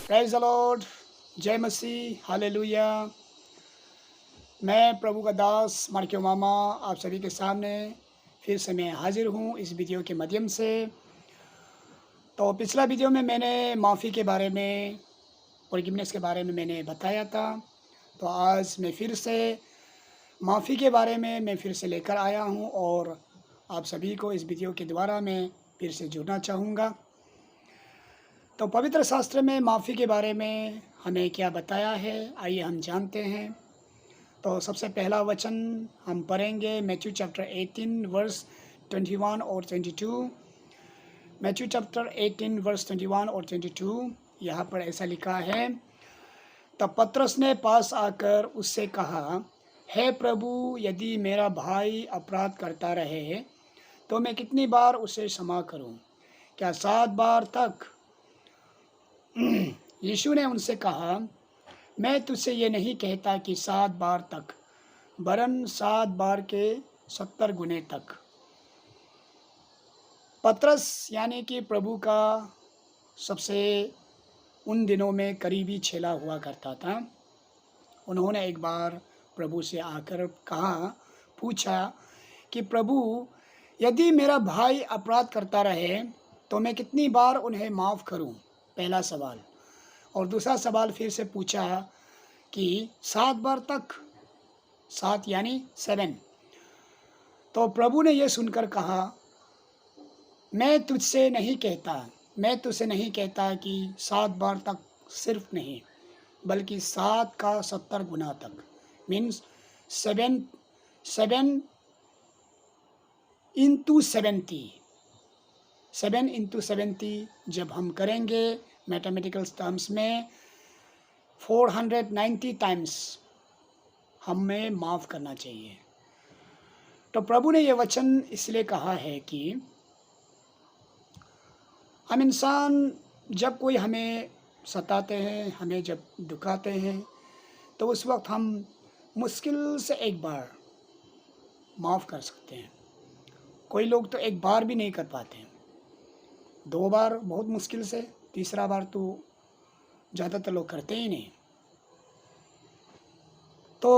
Praise the Lord. जय मसीह, hallelujah. मैं प्रभु का दास मार्क्यो मामा आप सभी के सामने फिर से मैं हाजिर हूँ इस वीडियो के माध्यम से। तो पिछला वीडियो में मैंने माफ़ी के बारे में, फॉरगिवनेस के बारे में मैंने बताया था। तो आज मैं फिर से माफ़ी के बारे में मैं फिर से लेकर आया हूँ और आप सभी को इस वीडियो के द्वारा मैं फिर से जुड़ना चाहूँगा। तो पवित्र शास्त्र में माफ़ी के बारे में हमें क्या बताया है, आइए हम जानते हैं। तो सबसे पहला वचन हम पढ़ेंगे मैथ्यू चैप्टर 18 वर्स 21 और 22। मैथ्यू चैप्टर 18 वर्स 21 और 22 यहाँ पर ऐसा लिखा है। तब पतरस ने पास आकर उससे कहा, हे प्रभु, यदि मेरा भाई अपराध करता रहे तो मैं कितनी बार उसे क्षमा करूं? क्या 7 बार तक? यीशु ने उनसे कहा, मैं तुझसे ये नहीं कहता कि 7 बार तक, वरन 7 बार के 70 गुने तक। पतरस यानी कि प्रभु का सबसे उन दिनों में करीबी चेला हुआ करता था। उन्होंने एक बार प्रभु से आकर पूछा कि प्रभु, यदि मेरा भाई अपराध करता रहे तो मैं कितनी बार उन्हें माफ़ करूं? पहला सवाल। और दूसरा सवाल फिर से पूछा कि 7 बार तक, 7 यानी 7। तो प्रभु ने यह सुनकर कहा, मैं तुझसे नहीं कहता कि 7 बार तक सिर्फ नहीं, बल्कि 7 का 70 गुना तक, मीन्स 7 इंटू 70 जब हम करेंगे मैथमेटिकल टर्म्स में 490 टाइम्स हमें माफ़ करना चाहिए। तो प्रभु ने यह वचन इसलिए कहा है कि हम इंसान जब कोई हमें सताते हैं, हमें जब दुखाते हैं, तो उस वक्त हम मुश्किल से एक बार माफ़ कर सकते हैं। कोई लोग तो एक बार भी नहीं कर पाते हैं, 2 बार बहुत मुश्किल से, तीसरा बार तो ज़्यादातर लोग करते ही नहीं। तो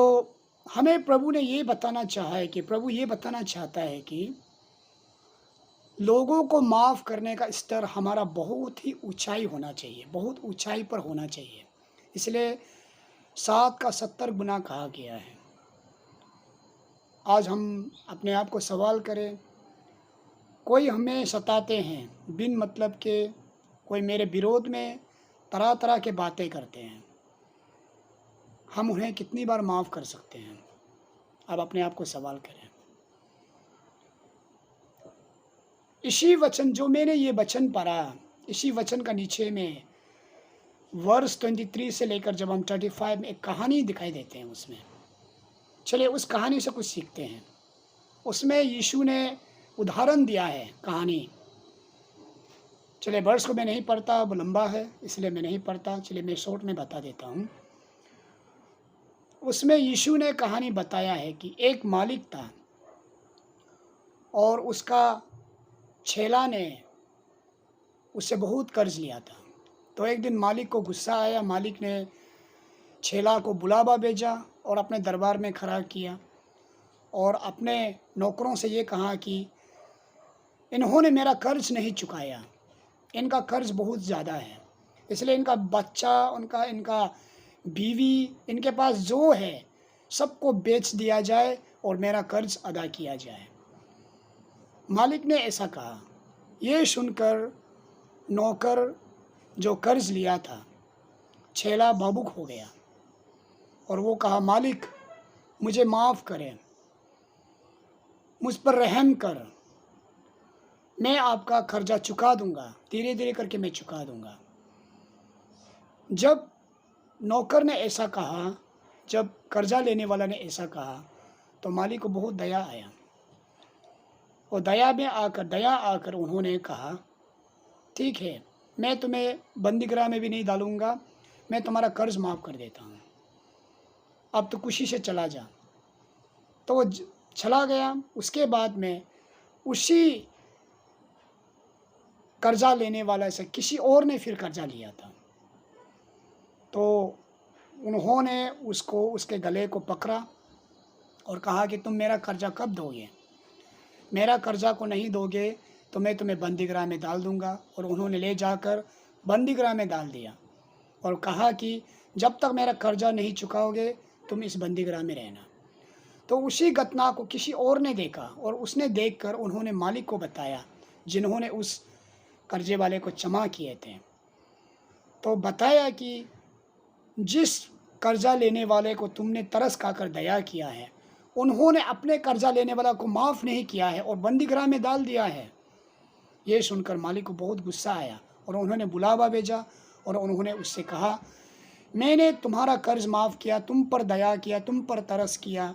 हमें प्रभु ये बताना चाहता है कि लोगों को माफ़ करने का स्तर हमारा बहुत ही ऊंचाई होना चाहिए, बहुत ऊंचाई पर होना चाहिए। इसलिए 7 का 70 गुना कहा गया है। आज हम अपने आप को सवाल करें, कोई हमें सताते हैं बिन मतलब के, कोई मेरे विरोध में तरह तरह के बातें करते हैं, हम उन्हें कितनी बार माफ़ कर सकते हैं? अब अपने आप को सवाल करें। इसी वचन, जो मैंने ये वचन पढ़ा, इसी वचन का नीचे में वर्स 23 से लेकर जब हम 35 में एक कहानी दिखाई देते हैं, उसमें चलिए उस कहानी से कुछ सीखते हैं। उसमें यीशु ने उदाहरण दिया है कहानी। चलिए वर्स को मैं नहीं पढ़ता, वो लंबा है इसलिए मैं नहीं पढ़ता, चलिए मैं शॉर्ट में बता देता हूँ। उसमें यीशु ने कहानी बताया है कि एक मालिक था और उसका चेला ने उससे बहुत कर्ज लिया था। तो एक दिन मालिक को गुस्सा आया, मालिक ने चेला को बुलावा भेजा और अपने दरबार में खड़ा किया और अपने नौकरों से ये कहा कि इन्होंने मेरा कर्ज नहीं चुकाया, इनका कर्ज बहुत ज़्यादा है, इसलिए इनका बच्चा, इनका बीवी, इनके पास जो है सबको बेच दिया जाए और मेरा कर्ज अदा किया जाए। मालिक ने ऐसा कहा। ये सुनकर नौकर जो कर्ज लिया था, चेला भावुक हो गया और वो कहा, मालिक मुझे माफ़ करें, मुझ पर रहम कर, मैं आपका कर्जा चुका दूंगा, धीरे धीरे करके मैं चुका दूंगा। जब नौकर ने ऐसा कहा, जब कर्जा लेने वाला ने ऐसा कहा, तो मालिक को बहुत दया आया और दया आकर उन्होंने कहा, ठीक है, मैं तुम्हें बंदीगृह में भी नहीं डालूंगा, मैं तुम्हारा कर्ज माफ़ कर देता हूँ, अब तो खुशी से चला जा। तो वो चला गया। उसके बाद में उसी कर्जा लेने वाला से किसी और ने फिर कर्जा लिया था तो उन्होंने उसको उसके गले को पकड़ा और कहा कि तुम मेरा कर्जा कब दोगे? मेरा कर्जा को नहीं दोगे तो मैं तुम्हें बंदीगृह में डाल दूँगा। और उन्होंने ले जाकर बंदीगृह में डाल दिया और कहा कि जब तक मेरा कर्जा नहीं चुकाओगे तुम इस बंदीगृह में रहना। तो उसी घटना को किसी और ने देखा और उसने देखकर उन्होंने मालिक को बताया, जिन्होंने उस कर्जे वाले को क्षमा किए थे। तो बताया कि जिस कर्जा लेने वाले को तुमने तरस खाकर दया किया है, उन्होंने अपने कर्जा लेने वाला को माफ़ नहीं किया है और बंदीगृह में डाल दिया है। ये सुनकर मालिक को बहुत गुस्सा आया और उन्होंने बुलावा भेजा और उन्होंने उससे कहा, मैंने तुम्हारा कर्ज माफ़ किया, तुम पर दया किया, तुम पर तरस किया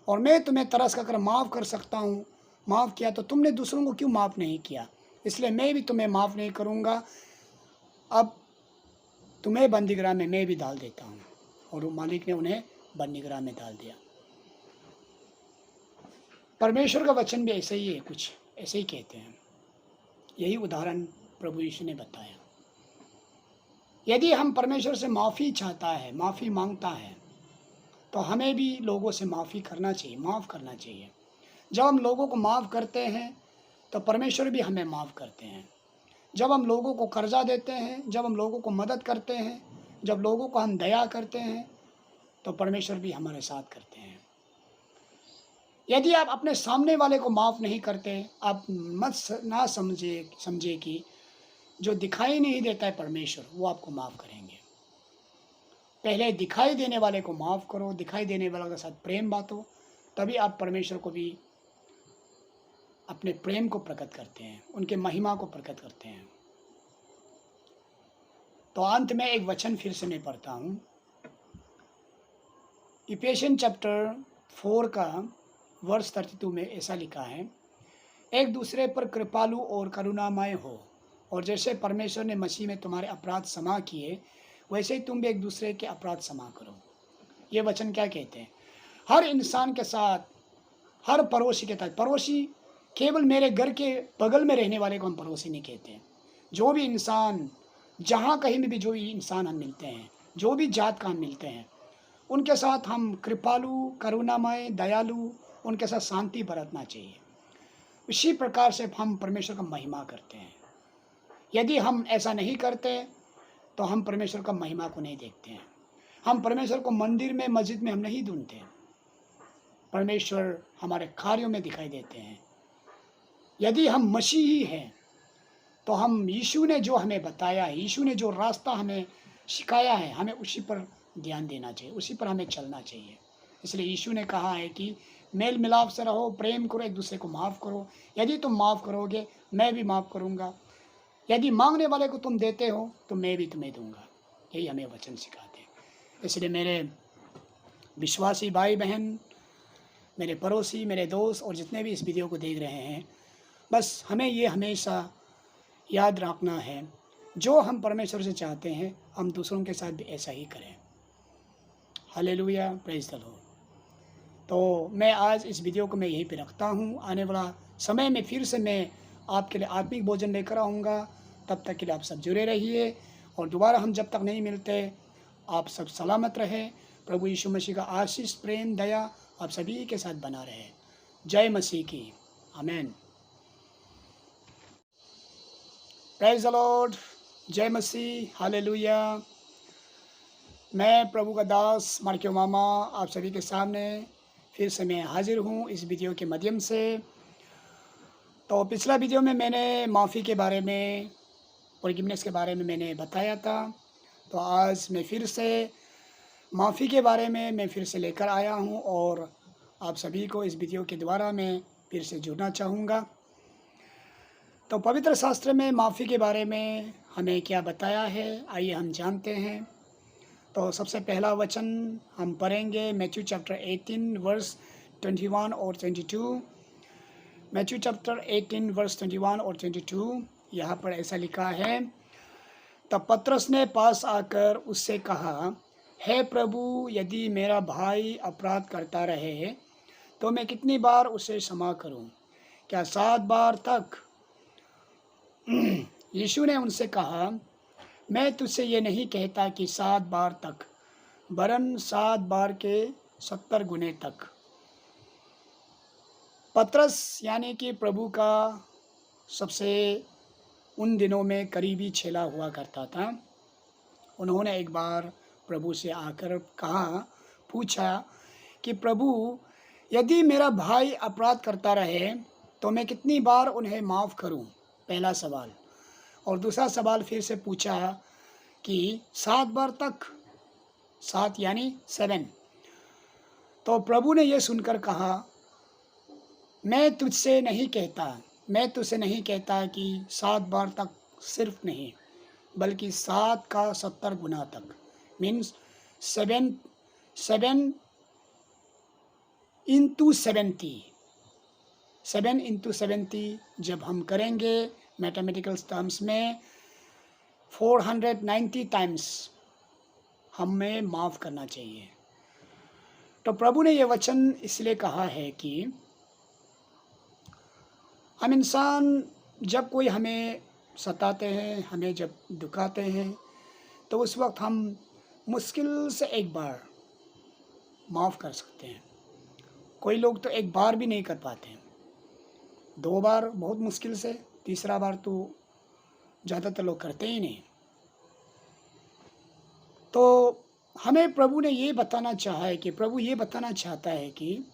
और मैं तुम्हें तरस खाकर माफ़ कर सकता हूँ। माफ़ किया तो तुमने दूसरों को क्यों माफ़ नहीं किया? इसलिए मैं भी तुम्हें माफ़ नहीं करूँगा। अब तुम्हें बंदीगृह में मैं भी डाल देता हूँ। और मालिक ने उन्हें बंदीगृह में डाल दिया। परमेश्वर का वचन भी ऐसे ही है, कुछ ऐसे ही कहते हैं। यही उदाहरण प्रभु यीशु ने बताया। यदि हम परमेश्वर से माफ़ी चाहता है, माफ़ी मांगता है, तो हमें भी लोगों से माफ़ी करना चाहिए, माफ़ करना चाहिए। जब हम लोगों को माफ़ करते हैं तो परमेश्वर भी हमें माफ़ करते हैं। जब हम लोगों को कर्जा देते हैं, जब हम लोगों को मदद करते हैं, जब लोगों को हम दया करते हैं, तो परमेश्वर भी हमारे साथ करते हैं। यदि आप अपने सामने वाले को माफ़ नहीं करते, आप ना समझे कि जो दिखाई नहीं देता है परमेश्वर, वो आपको माफ़ करेंगे। पहले दिखाई देने वाले को माफ़ करो, दिखाई देने वाले के साथ प्रेम बांटो, तभी आप परमेश्वर को भी अपने प्रेम को प्रकट करते हैं, उनके महिमा को प्रकट करते हैं। तो अंत में एक वचन फिर से मैं पढ़ता हूँ। इफिसियंस चैप्टर 4 का वर्ष 32 में ऐसा लिखा है, एक दूसरे पर कृपालु और करुणामय हो, और जैसे परमेश्वर ने मसीह में तुम्हारे अपराध क्षमा किए, वैसे ही तुम भी एक दूसरे के अपराध क्षमा करो। ये वचन क्या कहते हैं? हर इंसान के साथ, हर पड़ोसी के साथ, पड़ोसी केवल मेरे घर के बगल में रहने वाले को हम पड़ोसी नहीं कहते। जो भी इंसान, जहाँ कहीं में भी जो भी इंसान हम मिलते हैं, जो भी जात का हम मिलते हैं, उनके साथ हम कृपालु, करुणामय, दयालु, उनके साथ शांति बरतना चाहिए। उसी प्रकार से हम परमेश्वर का महिमा करते हैं। यदि हम ऐसा नहीं करते तो हम परमेश्वर का महिमा को नहीं देखते हैं। हम परमेश्वर को मंदिर में, मस्जिद में हम नहीं ढूंढते। परमेश्वर हमारे कार्यों में दिखाई देते हैं। यदि हम मसीही हैं तो हम यीशु ने जो हमें बताया है, यीशु ने जो रास्ता हमें सिखाया है, हमें उसी पर ध्यान देना चाहिए, उसी पर हमें चलना चाहिए। इसलिए यीशु ने कहा है कि मेल मिलाप से रहो, प्रेम करो, एक दूसरे को माफ़ करो। यदि तुम माफ़ करोगे, मैं भी माफ़ करूँगा। यदि मांगने वाले को तुम देते हो तो मैं भी तुम्हें दूंगा। यही हमें वचन सिखाते हैं। इसलिए मेरे विश्वासी भाई बहन, मेरे पड़ोसी, मेरे दोस्त और जितने भी इस वीडियो को देख रहे हैं, बस हमें ये हमेशा याद रखना है, जो हम परमेश्वर से चाहते हैं हम दूसरों के साथ भी ऐसा ही करें। Hallelujah, praise the Lord. तो मैं आज इस वीडियो को मैं यहीं पे रखता हूँ। आने वाला समय में फिर से मैं आपके लिए आत्मिक भोजन लेकर आऊँगा। तब तक के लिए आप सब जुड़े रहिए और दोबारा हम जब तक नहीं मिलते, आप सब सलामत रहे। प्रभु यीशु मसीह का आशीष, प्रेम, दया आप सभी के साथ बना रहे। जय मसीह की। आमीन। Praise the Lord. जय मसीह। हालेलुया। मैं प्रभु का दास मार्कियो मामा आप सभी के सामने फिर से मैं हाजिर हूँ इस वीडियो के माध्यम से। तो पिछला वीडियो में मैंने माफ़ी के बारे में, फॉरगिवनेस के बारे में मैंने बताया था। तो आज मैं फिर से माफ़ी के बारे में मैं फिर से लेकर आया हूँ और आप सभी को इस वीडियो के द्वारा मैं फिर से जुड़ना चाहूँगा। तो पवित्र शास्त्र में माफ़ी के बारे में हमें क्या बताया है, आइए हम जानते हैं। तो सबसे पहला वचन हम पढ़ेंगे मैथ्यू चैप्टर 18 वर्स 21 और 22। मैथ्यू चैप्टर 18 वर्स 21 और 22, यहाँ पर ऐसा लिखा है, तब पतरस ने पास आकर उससे कहा, हे प्रभु, यदि मेरा भाई अपराध करता रहे तो मैं कितनी बार उसे क्षमा करूं? क्या 7 बार तक? यीशु ने उनसे कहा, मैं तुझसे ये नहीं कहता कि 7 बार तक, वरन 7 बार के 70 गुने तक। पतरस यानी कि प्रभु का सबसे उन दिनों में करीबी चेला हुआ करता था। उन्होंने एक बार प्रभु से आकर पूछा कि प्रभु, यदि मेरा भाई अपराध करता रहे तो मैं कितनी बार उन्हें माफ़ करूं? पहला सवाल। और दूसरा सवाल फिर से पूछा कि 7 बार तक, 7 यानी 7। तो प्रभु ने यह सुनकर कहा, मैं तुझसे नहीं कहता कि 7 बार तक सिर्फ नहीं, बल्कि 7 का 70 गुना तक, मीन्स 7 इंटू 70 जब हम करेंगे मैथमेटिकल टर्म्स में 490 टाइम्स हमें माफ़ करना चाहिए। तो प्रभु ने यह वचन इसलिए कहा है कि हम इंसान जब कोई हमें सताते हैं, हमें जब दुखाते हैं, तो उस वक्त हम मुश्किल से एक बार माफ़ कर सकते हैं। कोई लोग तो एक बार भी नहीं कर पाते हैं, 2 बार बहुत मुश्किल से, तीसरा बार तो ज़्यादातर लोग करते ही नहीं। तो हमें प्रभु ये बताना चाहता है कि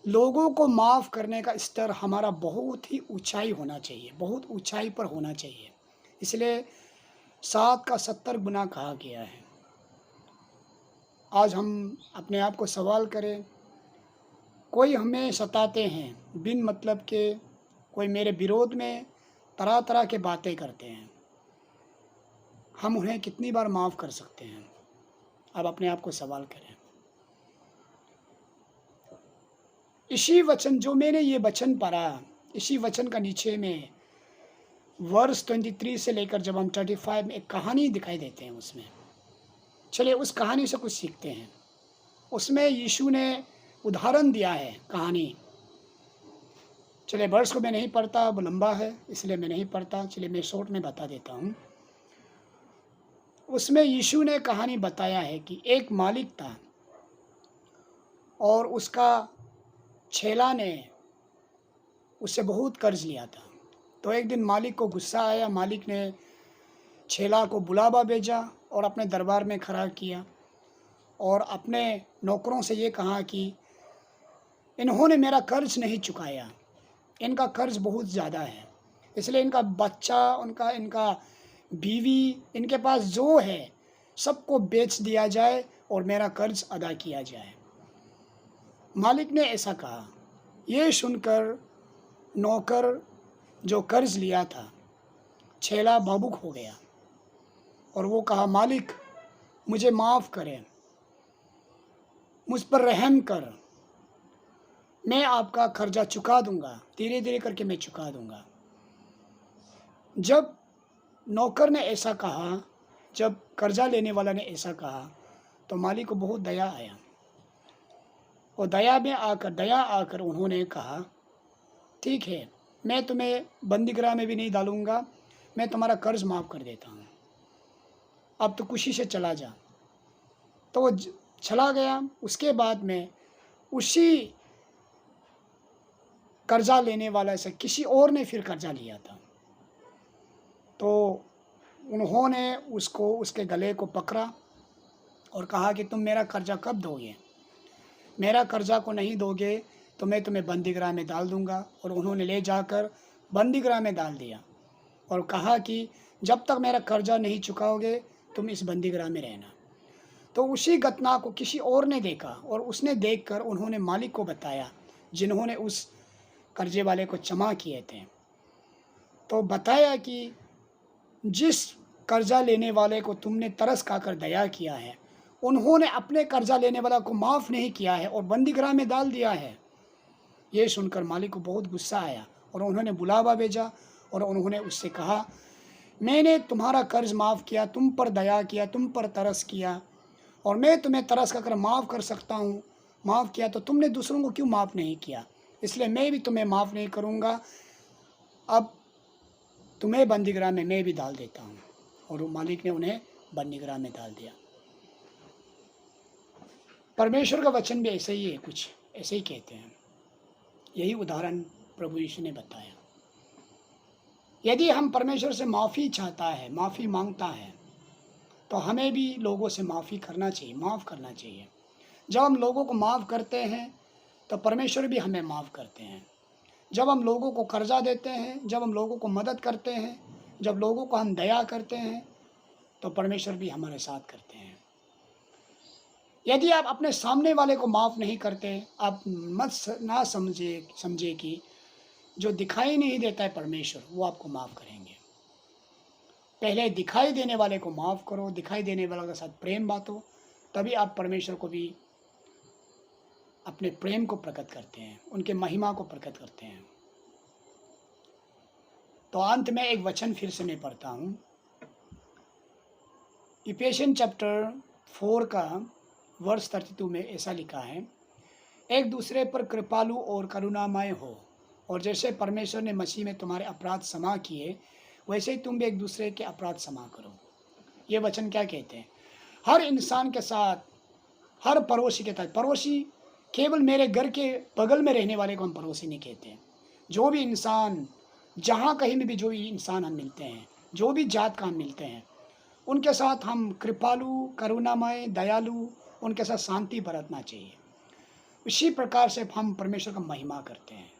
लोगों को माफ़ करने का स्तर हमारा बहुत ही ऊंचाई होना चाहिए, बहुत ऊंचाई पर होना चाहिए। इसलिए 7 का 70 गुना कहा गया है। आज हम अपने आप को सवाल करें, कोई हमें सताते हैं बिन मतलब के, कोई मेरे विरोध में तरह तरह के बातें करते हैं, हम उन्हें कितनी बार माफ़ कर सकते हैं? अब अपने आप को सवाल करें। इसी वचन, जो मैंने ये वचन पढ़ा, इसी वचन का नीचे में वर्स 23 से लेकर जब हम 35 में एक कहानी दिखाई देते हैं, उसमें चलिए उस कहानी से कुछ सीखते हैं। उसमें यीशु ने उदाहरण दिया है कहानी। चलिए वर्स को मैं नहीं पढ़ता, वो लंबा है इसलिए मैं नहीं पढ़ता, चलिए मैं शॉर्ट में बता देता हूँ। उसमें यीशु ने कहानी बताया है कि एक मालिक था और उसका चेला ने उससे बहुत कर्ज लिया था। तो एक दिन मालिक को गुस्सा आया, मालिक ने चेला को बुलावा भेजा और अपने दरबार में खड़ा किया और अपने नौकरों से ये कहा कि इन्होंने मेरा कर्ज नहीं चुकाया, इनका कर्ज बहुत ज़्यादा है, इसलिए इनका बच्चा, इनका बीवी, इनके पास जो है सबको बेच दिया जाए और मेरा कर्ज अदा किया जाए। मालिक ने ऐसा कहा। ये सुनकर नौकर जो कर्ज लिया था, चेला भावुक हो गया और वो कहा, मालिक मुझे माफ़ करें, मुझ पर रहम कर, मैं आपका कर्जा चुका दूंगा, धीरे धीरे करके मैं चुका दूंगा। जब नौकर ने ऐसा कहा, जब कर्जा लेने वाला ने ऐसा कहा, तो मालिक को बहुत दया आया और दया आकर उन्होंने कहा, ठीक है, मैं तुम्हें बंदीगृह में भी नहीं डालूंगा, मैं तुम्हारा कर्ज माफ़ कर देता हूँ, अब तो खुशी से चला जा। तो वो चला गया। उसके बाद में उसी कर्जा लेने वाला से किसी और ने फिर कर्जा लिया था। तो उन्होंने उसके गले को पकड़ा और कहा कि तुम मेरा कर्जा कब दोगे? मेरा कर्जा को नहीं दोगे तो मैं तुम्हें बंदीगृह में डाल दूंगा। और उन्होंने ले जाकर बंदीगृह में डाल दिया और कहा कि जब तक मेरा कर्जा नहीं चुकाओगे तुम इस बंदीगृह में रहना। तो उसी घटना को किसी और ने देखा और उसने देखकर उन्होंने मालिक को बताया, जिन्होंने उस कर्जे वाले को क्षमा किए थे। तो बताया कि जिस कर्जा लेने वाले को तुमने तरस खाकर दया किया है, उन्होंने अपने कर्जा लेने वाला को माफ़ नहीं किया है और बंदीगृह में डाल दिया है। ये सुनकर मालिक को बहुत गुस्सा आया और उन्होंने बुलावा भेजा और उन्होंने उससे कहा, मैंने तुम्हारा कर्ज माफ़ किया, तुम पर दया किया, तुम पर तरस किया और मैं तुम्हें तरस खाकर माफ़ कर सकता हूँ, माफ़ किया, तो तुमने दूसरों को क्यों माफ़ नहीं किया? इसलिए मैं भी तुम्हें माफ़ नहीं करूँगा, अब तुम्हें बंदीगृह में मैं भी डाल देता हूँ। और वो मालिक ने उन्हें बंदीगृह में डाल दिया। परमेश्वर का वचन भी ऐसे ही है, कुछ ऐसे ही कहते हैं। यही उदाहरण प्रभु यीशु ने बताया। यदि हम परमेश्वर से माफ़ी चाहता है, माफ़ी मांगता है, तो हमें भी लोगों से माफ़ी करना चाहिए, माफ़ करना चाहिए। जब हम लोगों को माफ़ करते हैं तो परमेश्वर भी हमें माफ़ करते हैं। जब हम लोगों को कर्जा देते हैं, जब हम लोगों को मदद करते हैं, जब लोगों को हम दया करते हैं, तो परमेश्वर भी हमारे साथ करते हैं। यदि आप अपने सामने वाले को माफ़ नहीं करते, आप ना समझे कि जो दिखाई नहीं देता है परमेश्वर, वो आपको माफ़ करेंगे। पहले दिखाई देने वाले को माफ़ करो, दिखाई देने वाले के साथ प्रेम बांटो, तभी आप परमेश्वर को भी अपने प्रेम को प्रकट करते हैं, उनके महिमा को प्रकट करते हैं। तो अंत में एक वचन फिर से मैं पढ़ता हूँ। इफिसियन चैप्टर 4 का वर्ष 32 में ऐसा लिखा है, एक दूसरे पर कृपालु और करुणामय हो, और जैसे परमेश्वर ने मसीह में तुम्हारे अपराध क्षमा किए, वैसे ही तुम भी एक दूसरे के अपराध क्षमा करो। ये वचन क्या कहते हैं? हर इंसान के साथ, हर पड़ोसी के साथ, पड़ोसी केवल मेरे घर के बगल में रहने वाले को हम पड़ोसी नहीं कहते हैं। जो भी इंसान, जहाँ कहीं में भी जो भी इंसान हम मिलते हैं, जो भी जात का हम मिलते हैं, उनके साथ हम कृपालु, करुणामय, दयालु, उनके साथ शांति बरतना चाहिए। उसी प्रकार से हम परमेश्वर का महिमा करते हैं।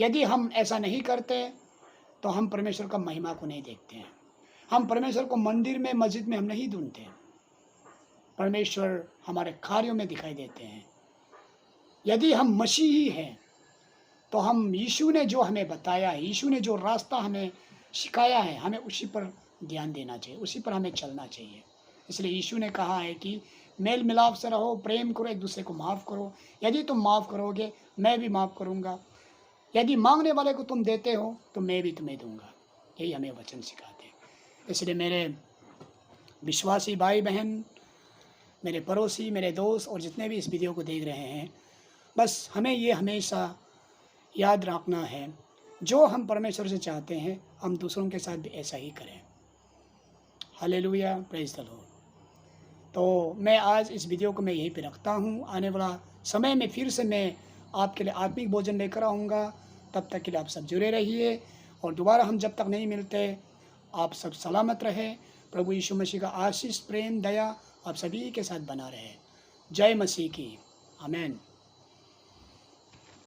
यदि हम ऐसा नहीं करते तो हम परमेश्वर का महिमा को नहीं देखते हैं। हम परमेश्वर को मंदिर में, मस्जिद में हम नहीं ढूंढते। परमेश्वर हमारे कार्यों में दिखाई देते हैं। यदि हम मसीही हैं तो हम यीशु ने जो हमें बताया है, यीशु ने जो रास्ता हमें सिखाया है, हमें उसी पर ध्यान देना चाहिए, उसी पर हमें चलना चाहिए। इसलिए यीशु ने कहा है कि मेल मिलाप से रहो, प्रेम करो, एक दूसरे को माफ़ करो। यदि तुम माफ़ करोगे, मैं भी माफ़ करूँगा। यदि मांगने वाले को तुम देते हो तो मैं भी तुम्हें दूंगा। यही हमें वचन सिखाते हैं। इसलिए मेरे विश्वासी भाई बहन, मेरे पड़ोसी, मेरे दोस्त और जितने भी इस वीडियो को देख रहे हैं, बस हमें ये हमेशा याद रखना है, जो हम परमेश्वर से चाहते हैं हम दूसरों के साथ भी ऐसा ही करें। Hallelujah, praise the Lord. तो मैं आज इस वीडियो को मैं यहीं पे रखता हूँ। आने वाला समय में फिर से मैं आपके लिए आत्मिक भोजन लेकर आऊँगा। तब तक के लिए आप सब जुड़े रहिए, और दोबारा हम जब तक नहीं मिलते, आप सब सलामत रहे। प्रभु यीशु मसीह का आशीष, प्रेम, दया आप सभी के साथ बना रहे। जय मसीह की। आमीन।